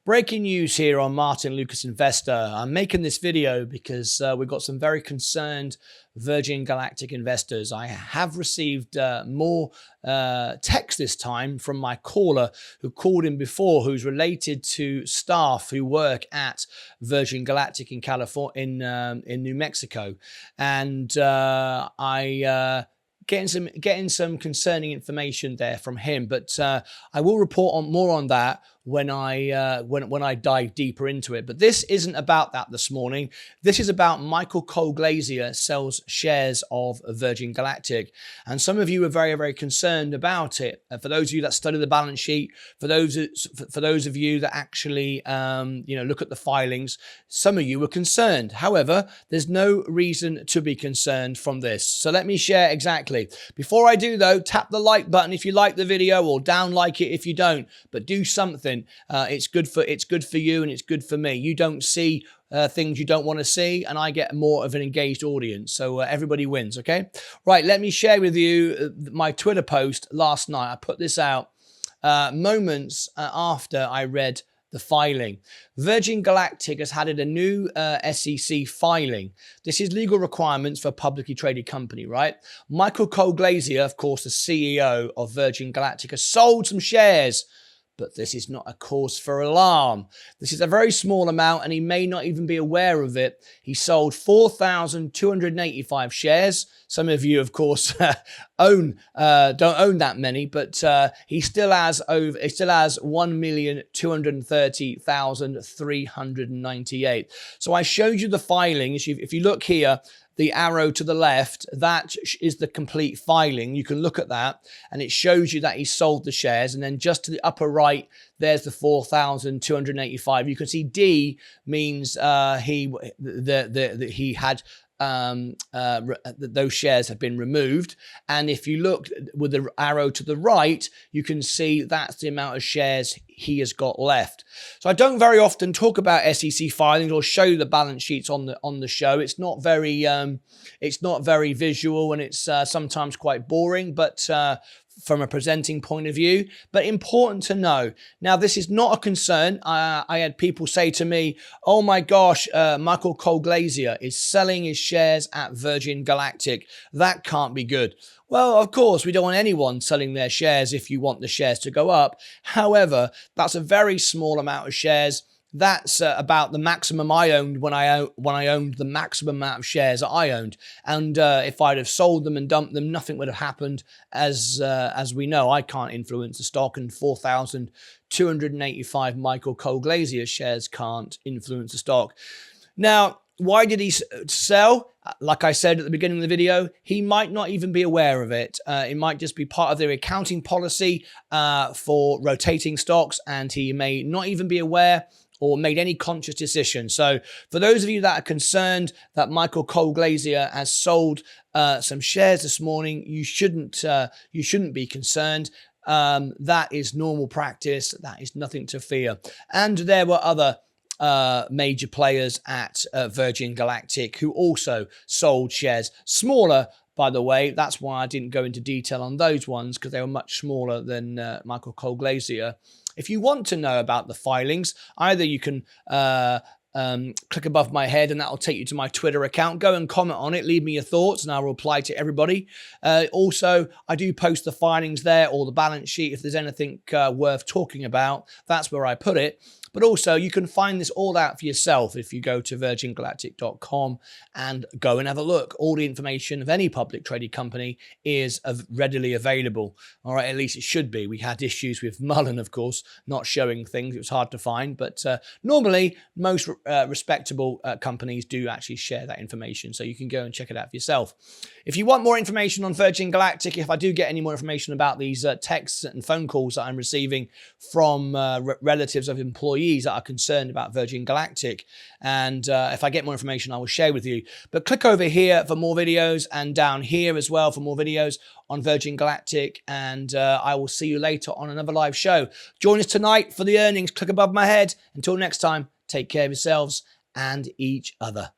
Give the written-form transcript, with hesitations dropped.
Breaking news here on Martyn Lucas Investor. I'm making this video because we've got some very concerned Virgin Galactic investors. I have received more text this time from my caller who called in before, who's related to staff who work at Virgin Galactic in California, in New Mexico, and getting some concerning information there from him. But I will report on more on that when I dive deeper into it. But this isn't about that this morning. This is about Michael Colglazier sells shares of Virgin Galactic, and some of you are very, very concerned about it. For those of you that study the balance sheet, for those of you that actually look at the filings, some of you were concerned. However, there's no reason to be concerned from this. So let me share exactly. Before I do though, tap the like button if you like the video, or down like it if you don't. But do something. It's good for you, and it's good for me. You don't see things you don't want to see, and I get more of an engaged audience. So everybody wins, okay? Right, let me share with you my Twitter post last night. I put this out moments after I read the filing. Virgin Galactic has added a new SEC filing. This is legal requirements for a publicly traded company, right? Michael Colglazier, of course, the CEO of Virgin Galactic, has sold some shares. But this is not a cause for alarm. This is a very small amount, and he may not even be aware of it. He sold 4,285 shares. Some of you, of course, don't own that many, but he still has 1,230,398. So I showed you the filing. If you look here, the arrow to the left, that is the complete filing. You can look at that, and it shows you that he sold the shares. And then just to the upper right, there's the 4,285. You can see D means he had those shares have been removed. And if you look with the arrow to the right, you can see that's the amount of shares he has got left. So I don't very often talk about SEC filings or show you the balance sheets on the show. It's not very visual, and it's sometimes quite boring, but from a presenting point of view, but important to know. Now, this is not a concern. I had people say to me, oh my gosh, Michael Colglazier is selling his shares at Virgin Galactic. That can't be good. Well, of course, we don't want anyone selling their shares if you want the shares to go up. However, that's a very small amount of shares. That's about the maximum I owned when I owned the maximum amount of shares that I owned. And if I'd have sold them and dumped them, nothing would have happened. As we know, I can't influence the stock, and 4,285 Michael Colglazier shares can't influence the stock. Now, why did he sell? Like I said at the beginning of the video, he might not even be aware of it. It might just be part of their accounting policy for rotating stocks, and he may not even be aware or made any conscious decision. So for those of you that are concerned that Michael Colglazier has sold some shares this morning, you shouldn't be concerned. That is normal practice. That is nothing to fear. And there were other major players at Virgin Galactic who also sold shares. Smaller, by the way. That's why I didn't go into detail on those ones, because they were much smaller than Michael Colglazier. If you want to know about the filings, either you can click above my head, and that will take you to my Twitter account. Go and comment on it, leave me your thoughts, and I'll reply to everybody. Also, I do post the filings there, or the balance sheet. If there's anything worth talking about, that's where I put it. But also, you can find this all out for yourself if you go to virgingalactic.com and go and have a look. All the information of any public traded company is readily available. All right, at least it should be. We had issues with Mullen, of course, not showing things. It was hard to find. But normally, most respectable companies do actually share that information. So you can go and check it out for yourself. If you want more information on Virgin Galactic, if I do get any more information about these texts and phone calls that I'm receiving from relatives of employees that are concerned about Virgin Galactic, and if I get more information, I will share with you. But click over here for more videos, and down here as well for more videos on Virgin Galactic, and I will see you later on another live show. Join us tonight for the earnings. Click above my head. Until next time, take care of yourselves and each other.